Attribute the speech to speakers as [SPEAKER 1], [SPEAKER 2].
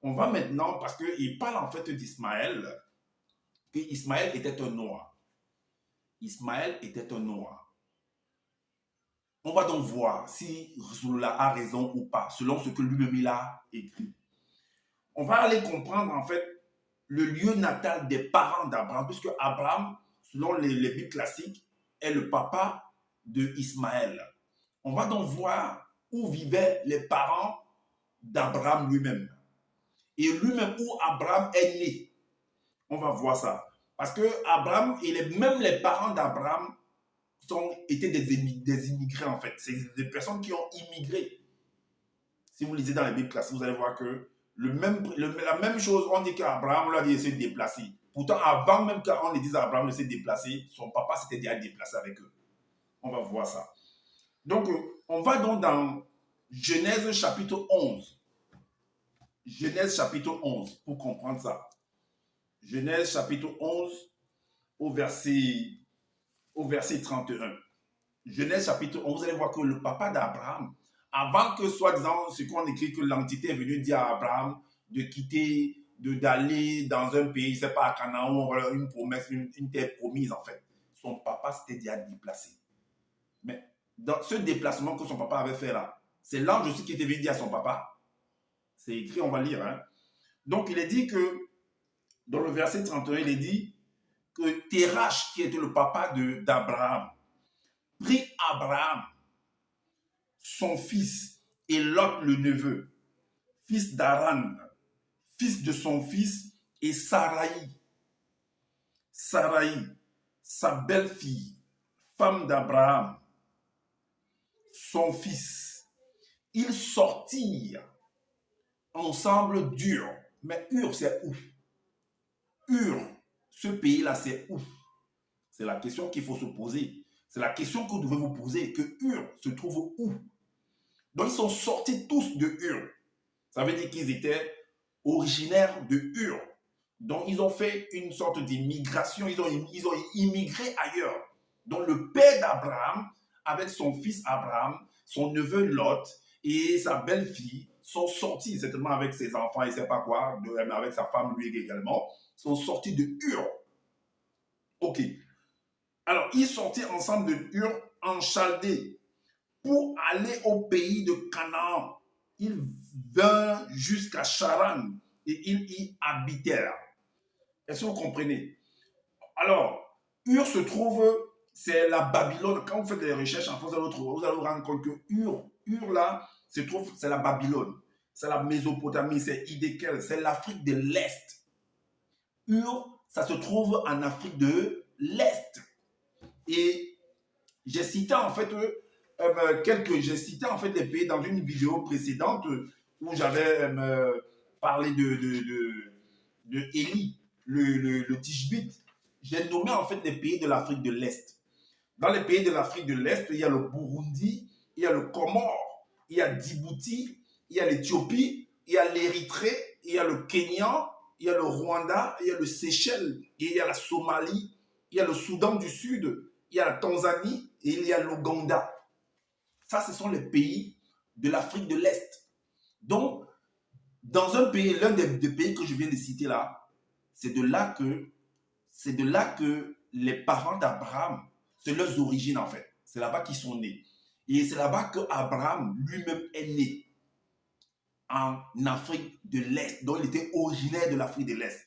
[SPEAKER 1] On va maintenant, parce qu'il parle en fait d'Ismaël, que Ismaël était un noir. Ismaël était un noir. On va donc voir si Rasulullah a raison ou pas, selon ce que lui-même il a écrit. On va aller comprendre en fait le lieu natal des parents d'Abraham, puisque Abraham, selon les Bibles classiques, est le papa de Ismaël. On va donc voir où vivaient les parents d'Abraham lui-même. Et lui-même où Abraham est né. On va voir ça. Parce que Abraham et même les parents d'Abraham étaient des immigrés en fait. C'est des personnes qui ont immigré. Si vous lisez dans les Bibles classiques, vous allez voir que la même chose, on dit qu'Abraham, on lui a dit de se déplacer. Pourtant, avant même qu'on ne dise à Abraham de se déplacer, son papa s'était déjà déplacé avec eux. On va voir ça. Donc, on va donc dans Genèse chapitre 11. Genèse chapitre 11, pour comprendre ça. Genèse chapitre 11, au verset 31. Genèse chapitre 11, vous allez voir que le papa d'Abraham, avant que soi-disant ce qu'on écrit que l'entité est venue dire à Abraham de quitter, d'aller dans un pays, c'est pas à Canaan, une promesse, une terre promise en fait. Son papa s'était déjà déplacé. Mais dans ce déplacement que son papa avait fait là, c'est l'ange aussi qui était venu dire à son papa. C'est écrit, on va lire. Hein. Donc il est dit que, dans le verset 31, il est dit que Terach, qui était le papa d'Abraham, prit Abraham, son fils, et Lot le neveu, fils d'Aran, fils de son fils, et Saraï, sa belle-fille, femme d'Abraham, son fils. Ils sortirent ensemble d'Ur. Mais Ur, c'est où? Ur, ce pays-là, c'est où? C'est la question qu'il faut se poser. C'est la question que vous devez vous poser, que Ur se trouve où? Donc, ils sont sortis tous de Ur. Ça veut dire qu'ils étaient originaires de Ur. Donc, ils ont fait une sorte d'immigration. Ils ont immigré ailleurs. Donc, le père d'Abraham, avec son fils Abraham, son neveu Lot et sa belle-fille, sont sortis, certainement avec ses enfants, il ne sait pas quoi, avec sa femme lui également, sont sortis de Ur. Ok. Alors, ils sortaient ensemble de Ur en Chaldée pour aller au pays de Canaan. Ils vinrent jusqu'à Charan et ils y habitèrent. Est-ce que vous comprenez? Alors, Ur se trouve, c'est la Babylone. Quand vous faites des recherches en France, vous allez vous rendre compte que Ur là, se trouve, c'est la Babylone. C'est la Mésopotamie, c'est Idékel, c'est l'Afrique de l'Est. Ur, ça se trouve en Afrique de l'Est. Et j'ai cité en fait j'ai cité en fait des pays dans une vidéo précédente où j'avais parlé de Élie, le Tishbite. J'ai nommé en fait les pays de l'Afrique de l'Est. Dans les pays de l'Afrique de l'Est, il y a le Burundi, il y a le Comore, il y a Djibouti, il y a l'Éthiopie, il y a l'Érythrée, il y a le Kenya, il y a le Rwanda, il y a le Seychelles, il y a la Somalie, il y a le Soudan du Sud, il y a la Tanzanie et il y a l'Ouganda. Ça, ce sont les pays de l'Afrique de l'Est. Donc, dans un pays, l'un des pays que je viens de citer là, c'est de là que les parents d'Abraham, c'est leurs origines en fait. C'est là-bas qu'ils sont nés. Et c'est là-bas qu'Abraham lui-même est né. En Afrique de l'Est. Donc, il était originaire de l'Afrique de l'Est.